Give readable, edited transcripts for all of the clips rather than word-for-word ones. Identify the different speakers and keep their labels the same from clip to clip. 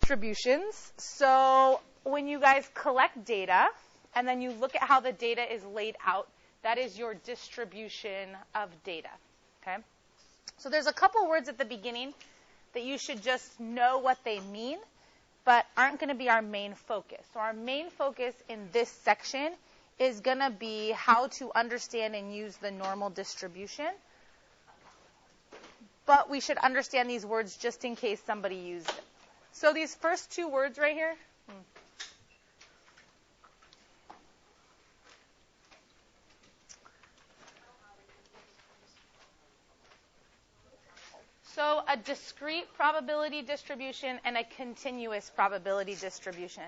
Speaker 1: distributions. So when you guys collect data and then you look at how the data is laid out, that is your distribution of data. Okay? So there's a couple words at the beginning that you should just know what they mean, but aren't going to be our main focus. So our main focus in this section is going to be how to understand and use the normal distribution. But we should understand these words just in case somebody used it. So these first two words right here. So a discrete probability distribution and a continuous probability distribution.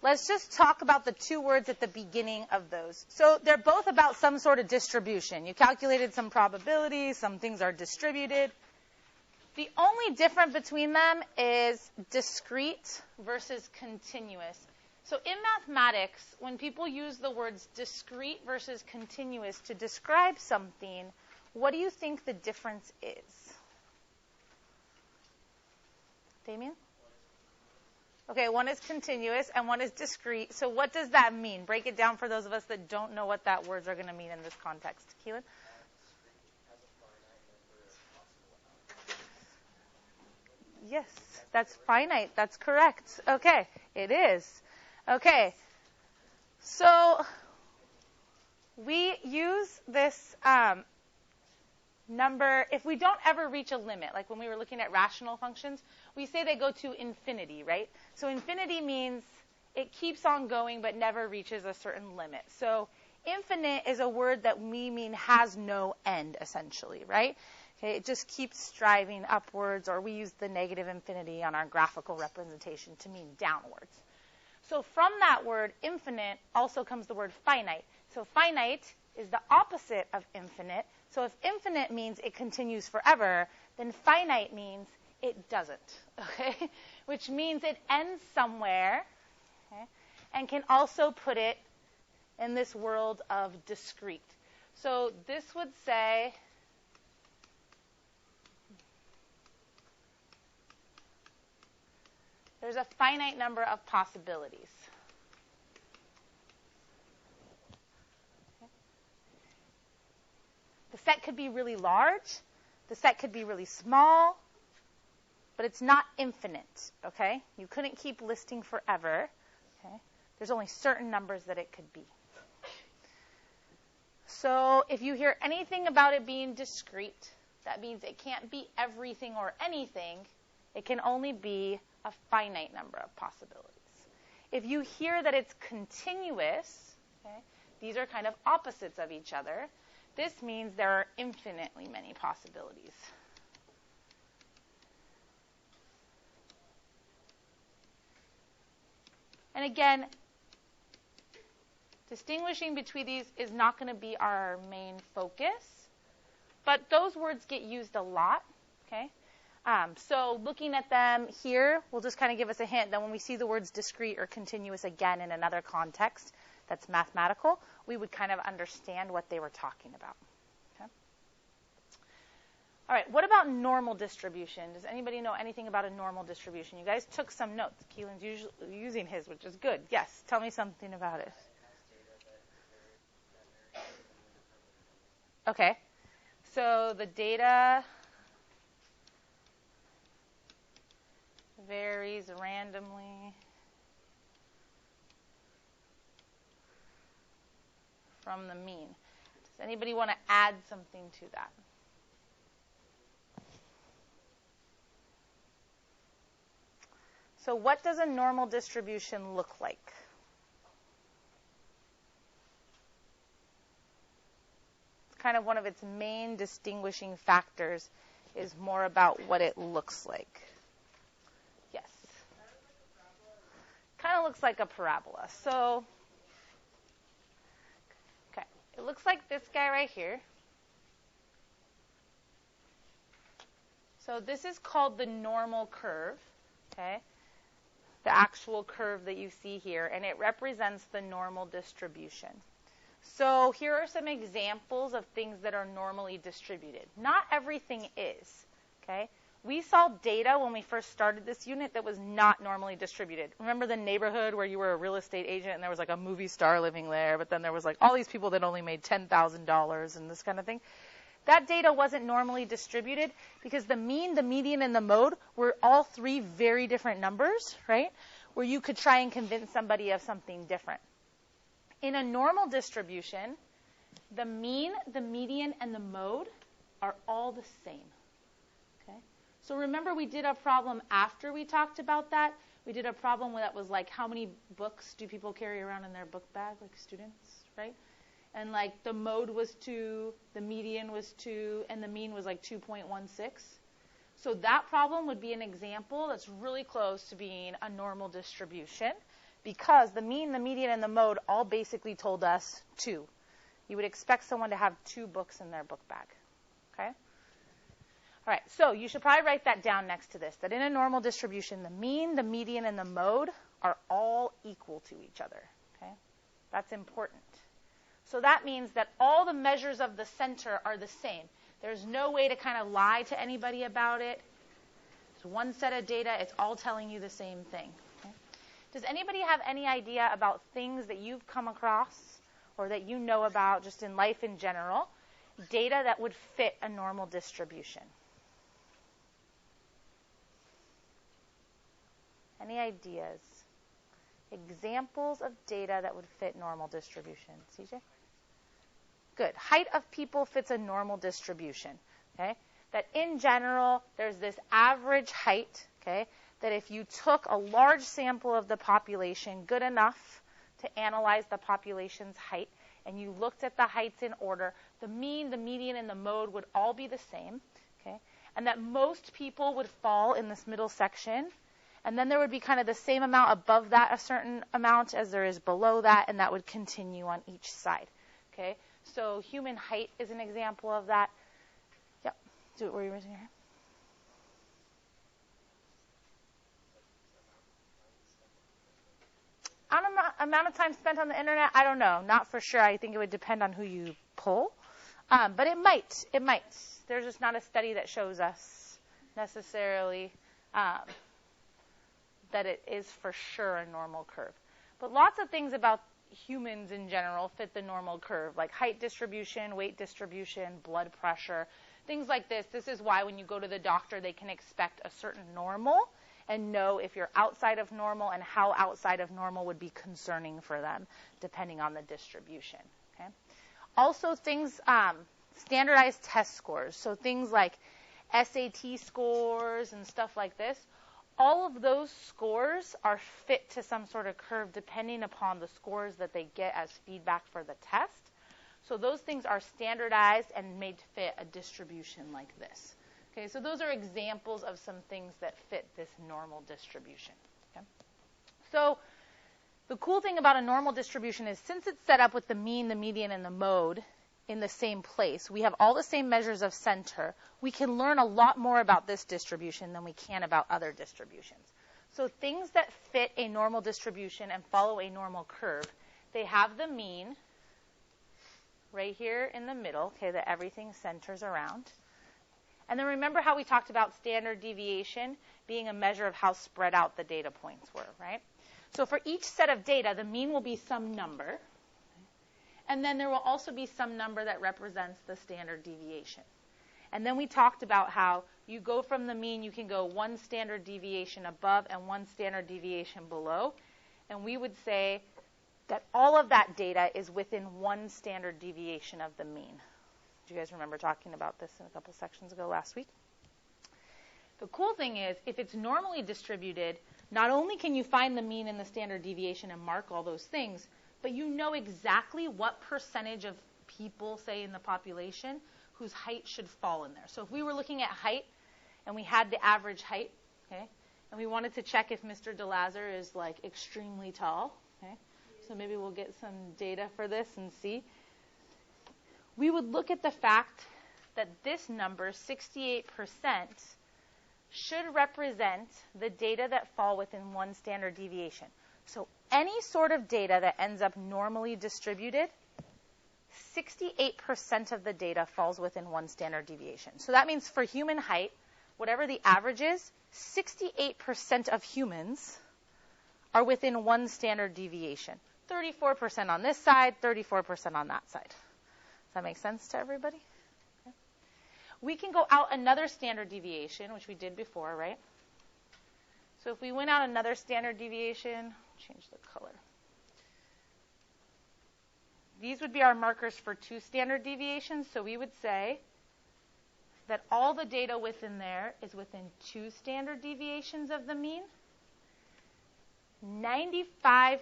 Speaker 1: Let's just talk about the two words at the beginning of those. So they're both about some sort of distribution. You calculated some probabilities, some things are distributed. The only difference between them is discrete versus continuous. So in mathematics, when people use the words discrete versus continuous to describe something, what do you think the difference is? Damien? Okay, one is continuous and one is discrete. So what does that mean? Break it down for those of us that don't know what that words are going to mean in this context. Keelan? Yes, that's finite. That's correct. Okay, it is. Okay, so we use this number, if we don't ever reach a limit, like when we were looking at rational functions, we say they go to infinity, right? So infinity means it keeps on going but never reaches a certain limit. So infinite is a word that we mean has no end, essentially, right? Okay, it just keeps striving upwards, or we use the negative infinity on our graphical representation to mean downwards. So from that word, infinite, also comes the word finite. So finite is the opposite of infinite. So if infinite means it continues forever, then finite means it doesn't, okay? Which means it ends somewhere, okay? And can also put it in this world of discrete. So this would say there's a finite number of possibilities. The set could be really large. The set could be really small. But it's not infinite, okay? You couldn't keep listing forever, okay? There's only certain numbers that it could be. So if you hear anything about it being discrete, that means it can't be everything or anything. It can only be a finite number of possibilities. If you hear that it's continuous, okay, these are kind of opposites of each other. This means there are infinitely many possibilities. And again, distinguishing between these is not going to be our main focus, but those words get used a lot, okay? So looking at them here will just kind of give us a hint that when we see the words discrete or continuous again in another context that's mathematical, we would kind of understand what they were talking about. Okay? All right, what about normal distribution? Does anybody know anything about a normal distribution? You guys took some notes. Keelan's using his, which is good. Yes, tell me something about it. Okay, so the data varies randomly from the mean. Does anybody want to add something to that? So what does a normal distribution look like? It's kind of one of its main distinguishing factors is more about what it looks like. Yes. Kind of looks like a parabola. So, okay, it looks like this guy right here. So this is called the normal curve, okay? The actual curve that you see here, and it represents the normal distribution. So here are some examples of things that are normally distributed. Not everything is, okay? we saw data when we first started this unit that was not normally distributed. Remember the neighborhood where you were a real estate agent and there was like a movie star living there, but then there was like all these people that only made $10,000 and this kind of thing? That data wasn't normally distributed because the mean, the median, and the mode were all three very different numbers, right? Where you could try and convince somebody of something different. In a normal distribution, the mean, the median, and the mode are all the same. Okay? So remember we did a problem after we talked about that. We did a problem that was like how many books do people carry around in their book bag, like students, right? And like the mode was 2, the median was 2, and the mean was like 2.16. So that problem would be an example that's really close to being a normal distribution because the mean, the median, and the mode all basically told us 2. You would expect someone to have 2 books in their book bag. Okay? All right, so you should probably write that down next to this, that in a normal distribution, the mean, the median, and the mode are all equal to each other. Okay? That's important. So that means that all the measures of the center are the same. There's no way to kind of lie to anybody about it. It's one set of data. It's all telling you the same thing. Okay? Does anybody have any idea about things that you've come across or that you know about just in life in general, data that would fit a normal distribution? Any ideas? Examples of data that would fit normal distribution. CJ? Good. Height of people fits a normal distribution. Okay? That in general, there's this average height, okay, that if you took a large sample of the population, good enough to analyze the population's height, and you looked at the heights in order, the mean, the median, and the mode would all be the same, okay? And that most people would fall in this middle section, and then there would be kind of the same amount above that, a certain amount as there is below that, and that would continue on each side, okay? So human height is an example of that. Yep. Do it where you're raising your hand. Amount of time spent on the internet, I don't know. Not for sure. I think it would depend on who you pull. But it might. It might. There's just not a study that shows us necessarily that it is for sure a normal curve. But lots of things about humans in general fit the normal curve, like height distribution, weight distribution, blood pressure, things like this. This is why when you go to the doctor, they can expect a certain normal and know if you're outside of normal and how outside of normal would be concerning for them, depending on the distribution. Okay? Also, things, standardized test scores, so things like SAT scores and stuff like this, all of those scores are fit to some sort of curve depending upon the scores that they get as feedback for the test. So those things are standardized and made to fit a distribution like this. Okay, so those are examples of some things that fit this normal distribution. Okay? So the cool thing about a normal distribution is since it's set up with the mean, the median, and the mode in the same place, we have all the same measures of center, we can learn a lot more about this distribution than we can about other distributions. So things that fit a normal distribution and follow a normal curve, they have the mean right here in the middle, okay, that everything centers around. And then remember how we talked about standard deviation being a measure of how spread out the data points were, right? So for each set of data, the mean will be some number. And then there will also be some number that represents the standard deviation. And then we talked about how you go from the mean, you can go one standard deviation above and one standard deviation below. And we would say that all of that data is within one standard deviation of the mean. Do you guys remember talking about this in a couple sections ago last week? The cool thing is, if it's normally distributed, not only can you find the mean and the standard deviation and mark all those things, but you know exactly what percentage of people, say in the population, whose height should fall in there. So if we were looking at height and we had the average height, okay, and we wanted to check if Mr. DeLazar is like extremely tall, okay, so maybe we'll get some data for this and see. We would look at the fact that this number, 68%, should represent the data that fall within one standard deviation. So any sort of data that ends up normally distributed, 68% of the data falls within one standard deviation. So that means for human height, whatever the average is, 68% of humans are within one standard deviation. 34% on this side, 34% on that side. Does that make sense to everybody? Okay. We can go out another standard deviation, which we did before, right? So if we went out another standard deviation, change the color. These would be our markers for 2 standard deviations. So we would say that all the data within there is within 2 standard deviations of the mean. 95%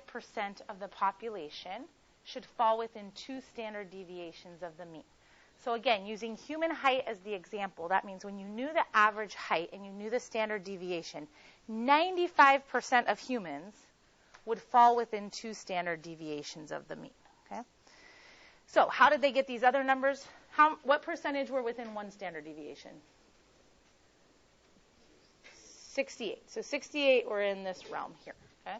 Speaker 1: of the population should fall within 2 standard deviations of the mean. So again, using human height as the example, that means when you knew the average height and you knew the standard deviation, 95% of humans would fall within 2 standard deviations of the mean. Okay? So how did they get these other numbers? What percentage were within 1 standard deviation? 68. So 68 were in this realm here. Okay?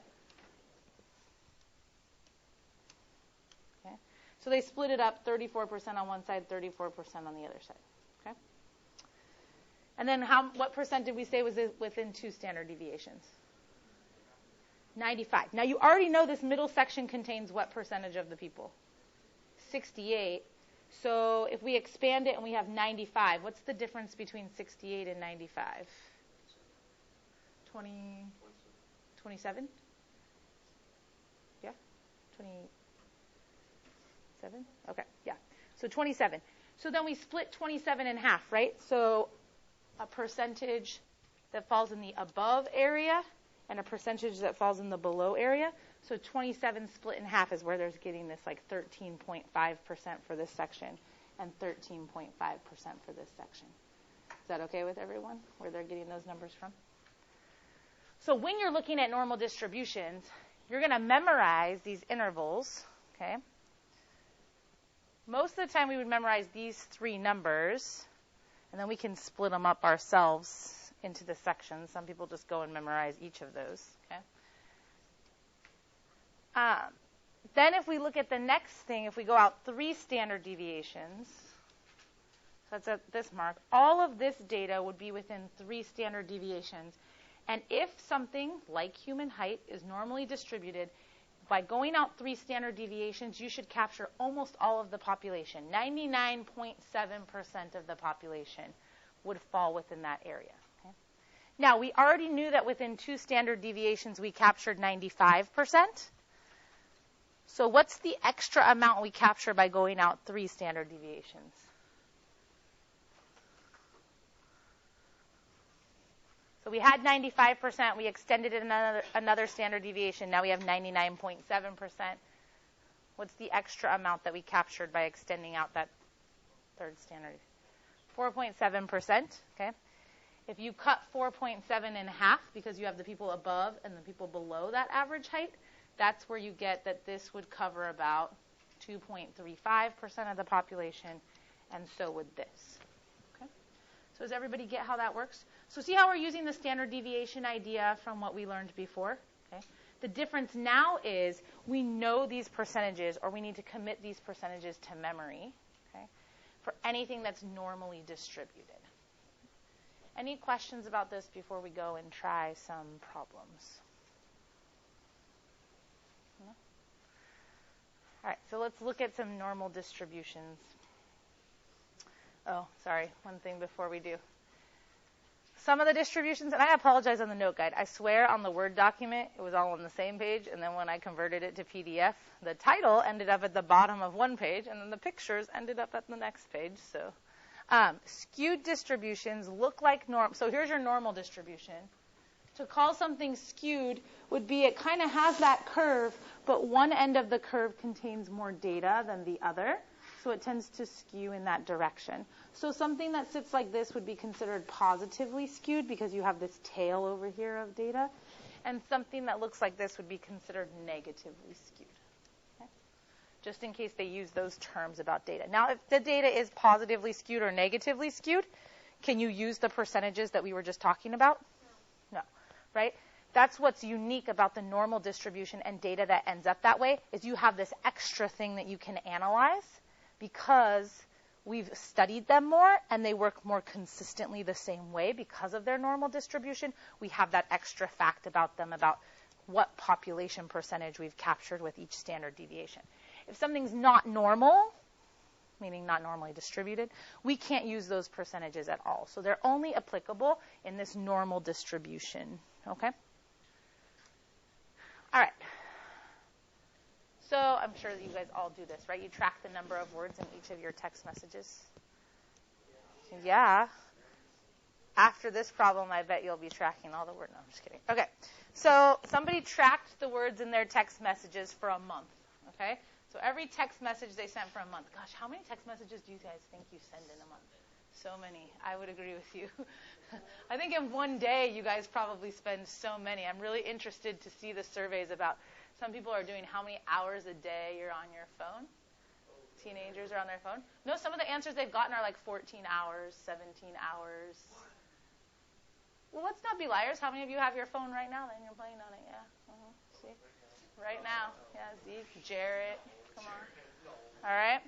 Speaker 1: Okay. So they split it up, 34% on one side, 34% on the other side. Okay? And then what percent did we say was within 2 standard deviations? 95. Now you already know this middle section contains what percentage of the people? 68. So if we expand it and we have 95, what's the difference between 68 and 95? 27? Yeah? 27? Okay, yeah. So 27. So then we split 27 in half, right? So a percentage that falls in the above area and a percentage that falls in the below area. So 27 split in half is where there's getting this like 13.5% for this section and 13.5% for this section. Is that okay with everyone, where they're getting those numbers from? So when you're looking at normal distributions, you're going to memorize these intervals, okay? Most of the time we would memorize these 3 numbers, and then we can split them up ourselves into the sections. Some people just go and memorize each of those, okay? Then if we look at the next thing, if we go out 3 standard deviations, so that's at this mark, all of this data would be within 3 standard deviations. And if something like human height is normally distributed, by going out 3 standard deviations, you should capture almost all of the population. 99.7% of the population would fall within that area. Okay? Now, we already knew that within 2 standard deviations, we captured 95%. So what's the extra amount we capture by going out 3 standard deviations? So we had 95%. We extended it another standard deviation. Now we have 99.7%. What's the extra amount that we captured by extending out that 3rd standard? 4.7%. Okay. If you cut 4.7 in half because you have the people above and the people below that average height, that's where you get that this would cover about 2.35% of the population, and so would this. Okay? So does everybody get how that works? So see how we're using the standard deviation idea from what we learned before? Okay? The difference now is we know these percentages, or we need to commit these percentages to memory, okay, for anything that's normally distributed. Any questions about this before we go and try some problems? No? All right, so let's look at some normal distributions. Oh, sorry, one thing before we do. Some of the distributions, and I apologize on the note guide. I swear on the Word document, it was all on the same page, and then when I converted it to PDF, the title ended up at the bottom of one page, and then the pictures ended up at the next page. So, skewed distributions look like norm. So here's your normal distribution. To call something skewed would be it kind of has that curve, but one end of the curve contains more data than the other. So it tends to skew in that direction. So something that sits like this would be considered positively skewed because you have this tail over here of data. And something that looks like this would be considered negatively skewed. Okay? Just in case they use those terms about data. Now, if the data is positively skewed or negatively skewed, can you use the percentages that we were just talking about? No. Right? That's what's unique about the normal distribution and data that ends up that way, is you have this extra thing that you can analyze, because we've studied them more and they work more consistently the same way because of their normal distribution. We have that extra fact about them, about what population percentage we've captured with each standard deviation. If something's not normal, meaning not normally distributed, we can't use those percentages at all. So they're only applicable in this normal distribution, okay? All right. So I'm sure that you guys all do this, right? You track the number of words in each of your text messages. Yeah. After this problem, I bet you'll be tracking all the words. No, I'm just kidding. Okay. So somebody tracked the words in their text messages for a month, okay? So every text message they sent for a month. Gosh, how many text messages do you guys think you send in a month? So many. I would agree with you. I think in one day you guys probably spend so many. I'm really interested to see the surveys about some people are doing how many hours a day you're on your phone. Teenagers are on their phone. No, some of the answers they've gotten are like 14 hours, 17 hours. Well, let's not be liars. How many of you have your phone right now? Then you're playing on it. Yeah. See? Right now. Yeah, Zeke, Jarrett. Come on. All right.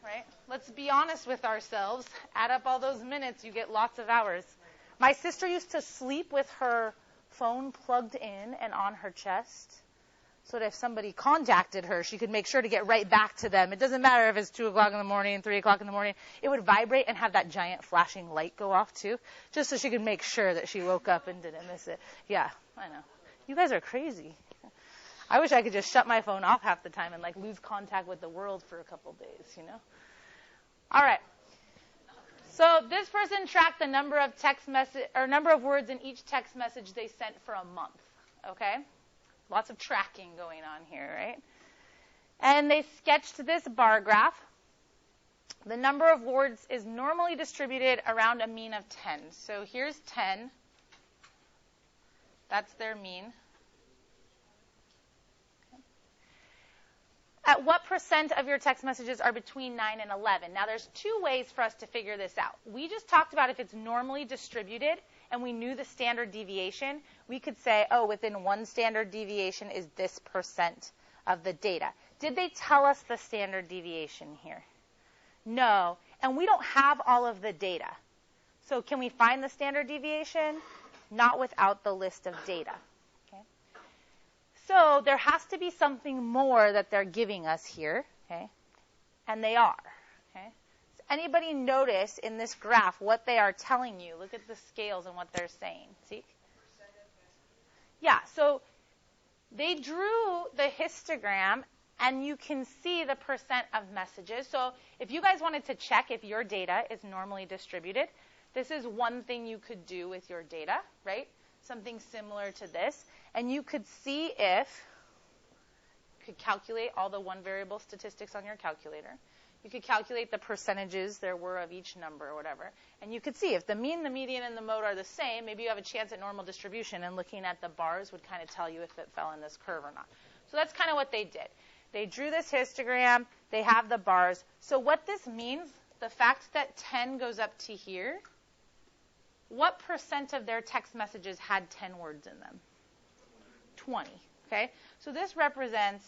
Speaker 1: Right? Let's be honest with ourselves. Add up all those minutes, you get lots of hours. My sister used to sleep with her phone plugged in and on her chest, so that if somebody contacted her, she could make sure to get right back to them. It doesn't matter if it's 2 o'clock in the morning, 3 o'clock in the morning. It would vibrate and have that giant flashing light go off, too, just so she could make sure that she woke up and didn't miss it. Yeah, I know. You guys are crazy. I wish I could just shut my phone off half the time and, like, lose contact with the world for a couple days, you know? All right. So this person tracked the number of number of words in each text message they sent for a month, okay? Lots of tracking going on here, right? And they sketched this bar graph. The number of words is normally distributed around a mean of 10. So here's 10. That's their mean. At what percent of your text messages are between 9 and 11? Now, there's two ways for us to figure this out. We just talked about if it's normally distributed and we knew the standard deviation, we could say, oh, within one standard deviation is this percent of the data. Did they tell us the standard deviation here? No. And we don't have all of the data. So can we find the standard deviation? Not without the list of data. So there has to be something more that they're giving us here, okay? And they are, okay? Does anybody notice in this graph what they are telling you? Look at the scales and what they're saying. See? Yeah, so they drew the histogram, and you can see the percent of messages. So if you guys wanted to check if your data is normally distributed, this is one thing you could do with your data, right? Something similar to this. And you could see if you could calculate all the one variable statistics on your calculator. You could calculate the percentages there were of each number or whatever. And you could see if the mean, the median, and the mode are the same, maybe you have a chance at normal distribution, and looking at the bars would kind of tell you if it fell in this curve or not. So that's kind of what they did. They drew this histogram. They have the bars. So what this means, the fact that 10 goes up to here, what percent of their text messages had 10 words in them? 20, okay? So this represents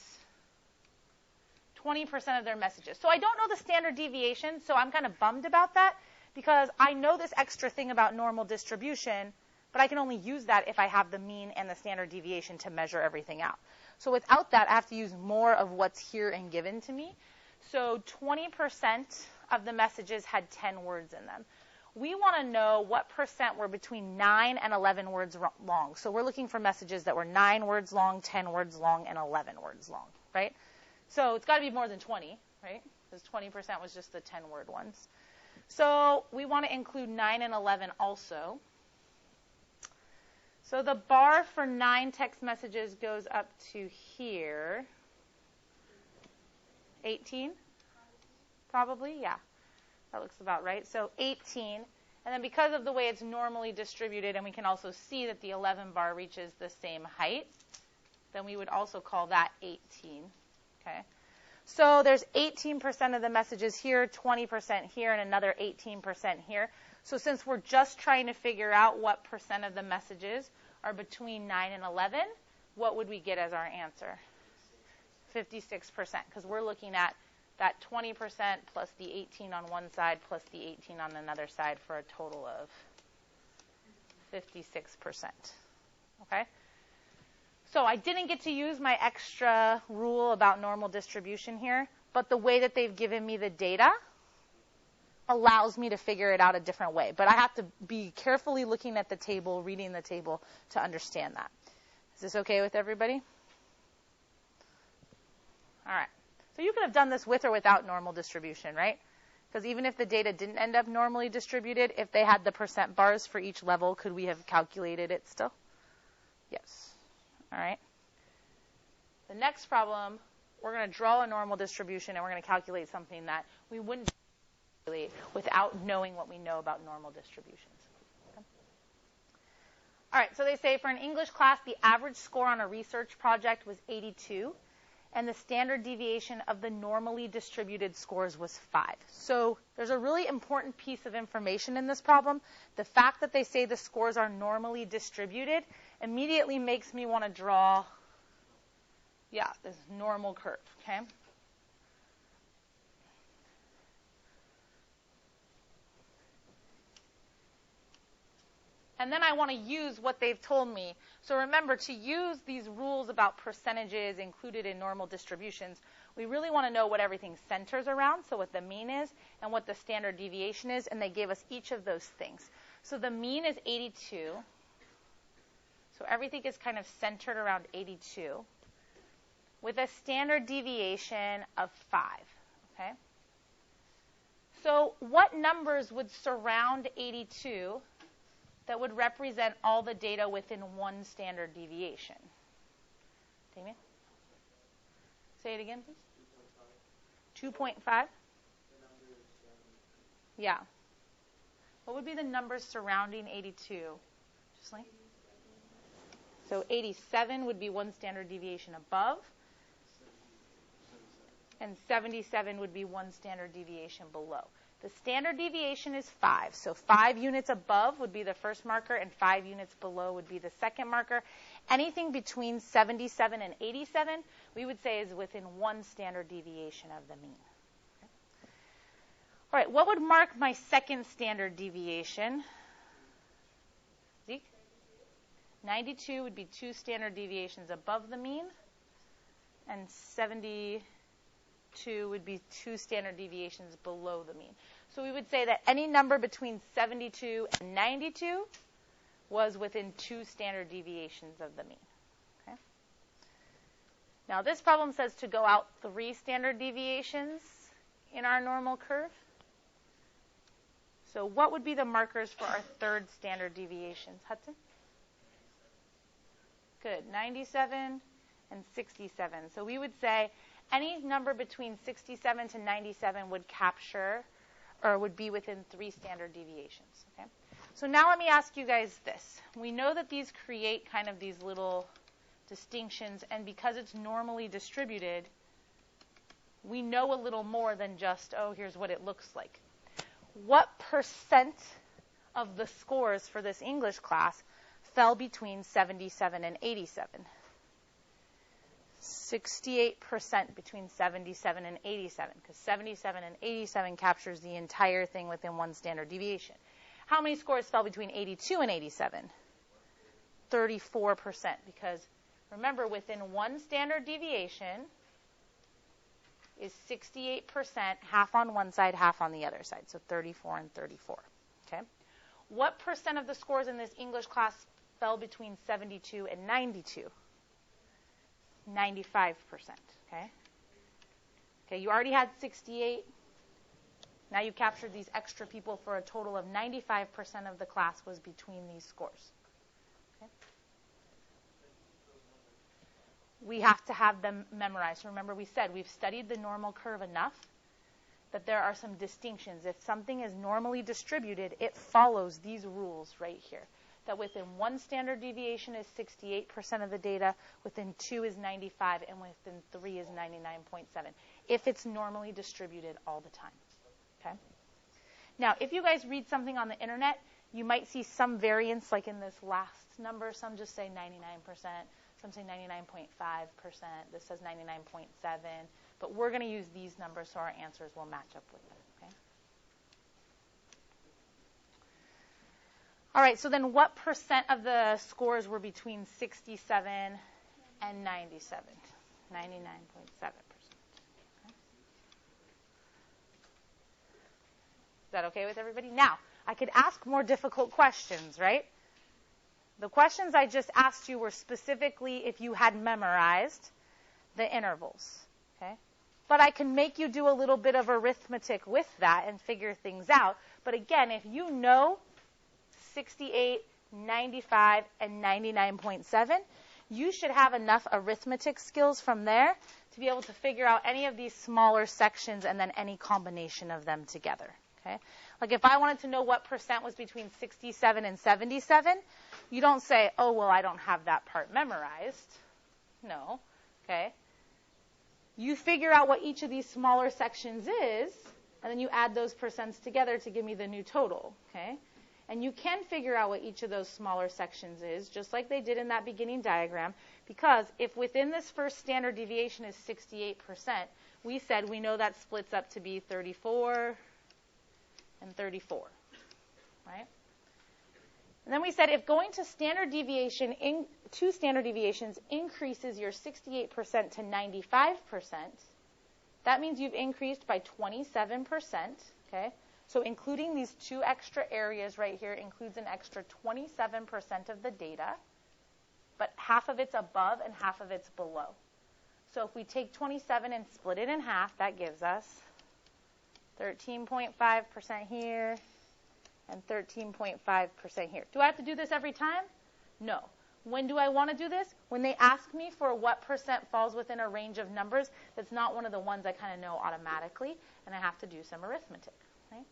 Speaker 1: 20% of their messages. So I don't know the standard deviation, so I'm kind of bummed about that because I know this extra thing about normal distribution, but I can only use that if I have the mean and the standard deviation to measure everything out. So without that, I have to use more of what's here and given to me. So 20% of the messages had 10 words in them. We want to know what percent were between 9 and 11 words long. So we're looking for messages that were 9 words long, 10 words long, and 11 words long, right? So it's got to be more than 20, right? Because 20% was just the 10-word ones. So we want to include 9 and 11 also. So the bar for 9 text messages goes up to here. 18? Probably, yeah. That looks about right. So 18. And then because of the way it's normally distributed, and we can also see that the 11 bar reaches the same height, then we would also call that 18. Okay. So there's 18% of the messages here, 20% here, and another 18% here. So since we're just trying to figure out what percent of the messages are between 9 and 11, what would we get as our answer? 56%, because we're looking at that 20% plus the 18 on one side plus the 18 on another side for a total of 56%. Okay? So I didn't get to use my extra rule about normal distribution here, but the way that they've given me the data allows me to figure it out a different way. But I have to be carefully looking at the table, reading the table to understand that. Is this okay with everybody? All right. So you could have done this with or without normal distribution, right? Because even if the data didn't end up normally distributed, if they had the percent bars for each level, could we have calculated it still? Yes. All right. The next problem, we're going to draw a normal distribution, and we're going to calculate something that we wouldn't calculate without knowing what we know about normal distributions. Okay. All right, so they say for an English class, the average score on a research project was 82, and the standard deviation of the normally distributed scores was 5. So there's a really important piece of information in this problem. The fact that they say the scores are normally distributed immediately makes me want to draw, this normal curve, okay? And then I want to use what they've told me. So remember, to use these rules about percentages included in normal distributions, we really want to know what everything centers around, so what the mean is and what the standard deviation is, and they gave us each of those things. So the mean is 82. So everything is kind of centered around 82 with a standard deviation of 5, okay? So what numbers would surround 82 that would represent all the data within one standard deviation? Damien? Say it again, please. 2.5? Yeah. What would be the numbers surrounding 82? Jocelyn? So 87 would be one standard deviation above, and 77 would be one standard deviation below. The standard deviation is 5. So 5 units above would be the first marker, and 5 units below would be the second marker. Anything between 77 and 87, we would say is within one standard deviation of the mean. Okay. All right, what would mark my second standard deviation? Zeke? 92 would be 2 standard deviations above the mean, and 72 would be 2 standard deviations below the mean. So we would say that any number between 72 and 92 was within 2 standard deviations of the mean. Okay? Now this problem says to go out 3 standard deviations in our normal curve. So what would be the markers for our third standard deviations? Hudson? Good. 97 and 67. So we would say any number between 67 to 97 would capture or would be within 3 standard deviations. Okay? So now let me ask you guys this. We know that these create kind of these little distinctions, and because it's normally distributed, we know a little more than just, oh, here's what it looks like. What percent of the scores for this English class fell between 77 and 87? 68% between 77 and 87, because 77 and 87 captures the entire thing within one standard deviation. How many scores fell between 82 and 87? 34%, because remember, within one standard deviation is 68%, half on one side, half on the other side, so 34 and 34. Okay? What percent of the scores in this English class fell between 72 and 92? 95%, okay? Okay, you already had 68. Now you captured these extra people for a total of 95% of the class was between these scores. Okay? We have to have them memorized. Remember, we said we've studied the normal curve enough that there are some distinctions. If something is normally distributed, it follows these rules right here. That within one standard deviation is 68% of the data, within 2 is 95, and within 3 is 99.7, if it's normally distributed all the time. Okay? Now, if you guys read something on the internet, you might see some variance, like in this last number. Some just say 99%, some say 99.5%, this says 99.7, But we're going to use these numbers so our answers will match up with them. Okay? All right, so then what percent of the scores were between 67 and 97? 99.7%. Is that okay with everybody? Now, I could ask more difficult questions, right? The questions I just asked you were specifically if you had memorized the intervals, okay? But I can make you do a little bit of arithmetic with that and figure things out. But again, if you know 68, 95, and 99.7, you should have enough arithmetic skills from there to be able to figure out any of these smaller sections and then any combination of them together. Okay? Like if I wanted to know what percent was between 67 and 77, you don't say, oh, well, I don't have that part memorized. No. Okay? You figure out what each of these smaller sections is, and then you add those percents together to give me the new total. Okay? And you can figure out what each of those smaller sections is, just like they did in that beginning diagram, because if within this first standard deviation is 68%, we said we know that splits up to be 34 and 34, right? And then we said if going to standard deviation, two standard deviations increases your 68% to 95%, that means you've increased by 27%, okay? So including these two extra areas right here includes an extra 27% of the data, but half of it's above and half of it's below. So if we take 27 and split it in half, that gives us 13.5% here and 13.5% here. Do I have to do this every time? No. When do I want to do this? When they ask me for what percent falls within a range of numbers that's not one of the ones I kind of know automatically, and I have to do some arithmetic. Right?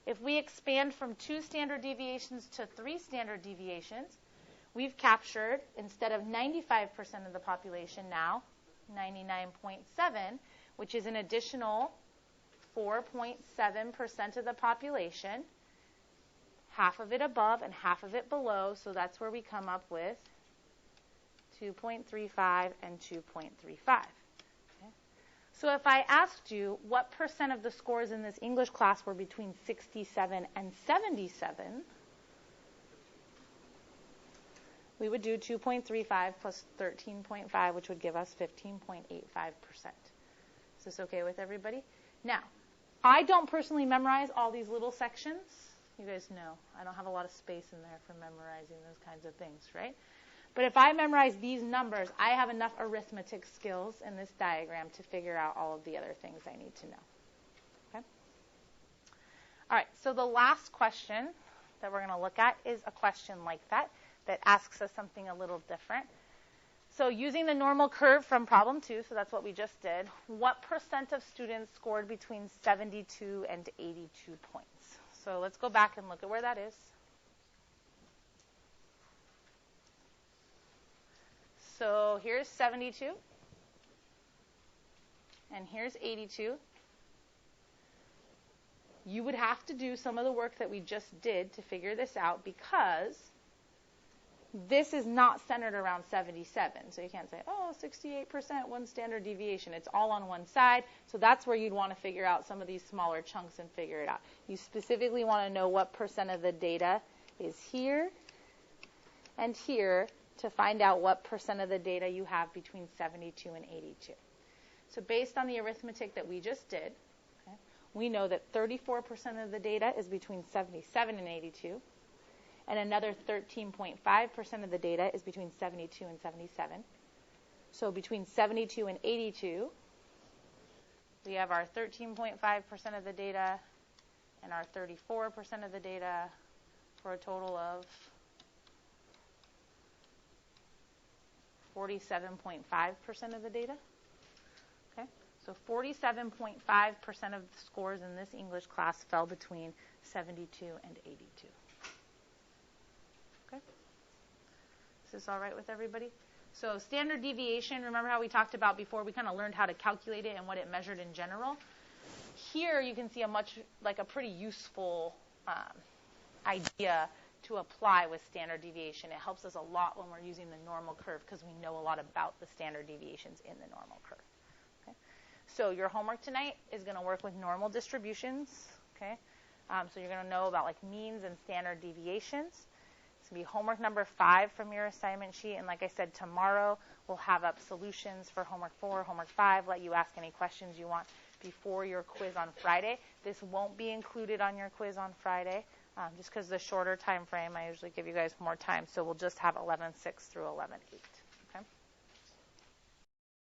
Speaker 1: If we expand from 2 standard deviations to 3 standard deviations, we've captured, instead of 95% of the population now, 99.7, which is an additional 4.7% of the population, half of it above and half of it below, so that's where we come up with 2.35 and 2.35. Okay? So if I asked you what percent of the scores in this English class were between 67 and 77, we would do 2.35 plus 13.5, which would give us 15.85%. Is this okay with everybody? Now, I don't personally memorize all these little sections. You guys know I don't have a lot of space in there for memorizing those kinds of things, right? But if I memorize these numbers, I have enough arithmetic skills in this diagram to figure out all of the other things I need to know. Okay? All right, so the last question that we're going to look at is a question like that asks us something a little different. So using the normal curve from problem 2, so that's what we just did, what percent of students scored between 72 and 82 points? So let's go back and look at where that is. So here's 72, and here's 82. You would have to do some of the work that we just did to figure this out because this is not centered around 77. So you can't say, oh, 68%, one standard deviation. It's all on one side. So that's where you'd want to figure out some of these smaller chunks and figure it out. You specifically want to know what percent of the data is here and here to find out what percent of the data you have between 72 and 82. So based on the arithmetic that we just did, okay, we know that 34% of the data is between 77 and 82. And another 13.5% of the data is between 72 and 77. So between 72 and 82, we have our 13.5% of the data and our 34% of the data for a total of 47.5% of the data. Okay? So 47.5% of the scores in this English class fell between 72 and 82. Okay? Is this all right with everybody? So standard deviation, remember how we talked about before, we kind of learned how to calculate it and what it measured in general. Here you can see a pretty useful idea to apply with standard deviation. It helps us a lot when we're using the normal curve because we know a lot about the standard deviations in the normal curve. Okay? So your homework tonight is going to work with normal distributions, okay? So you're going to know about like means and standard deviations. It's going to be homework number 5 from your assignment sheet. And like I said, tomorrow we'll have up solutions for homework 4, homework 5, let you ask any questions you want before your quiz on Friday. This won't be included on your quiz on Friday, just because the shorter time frame. I usually give you guys more time, so we'll just have 11:6 through 11:8, okay?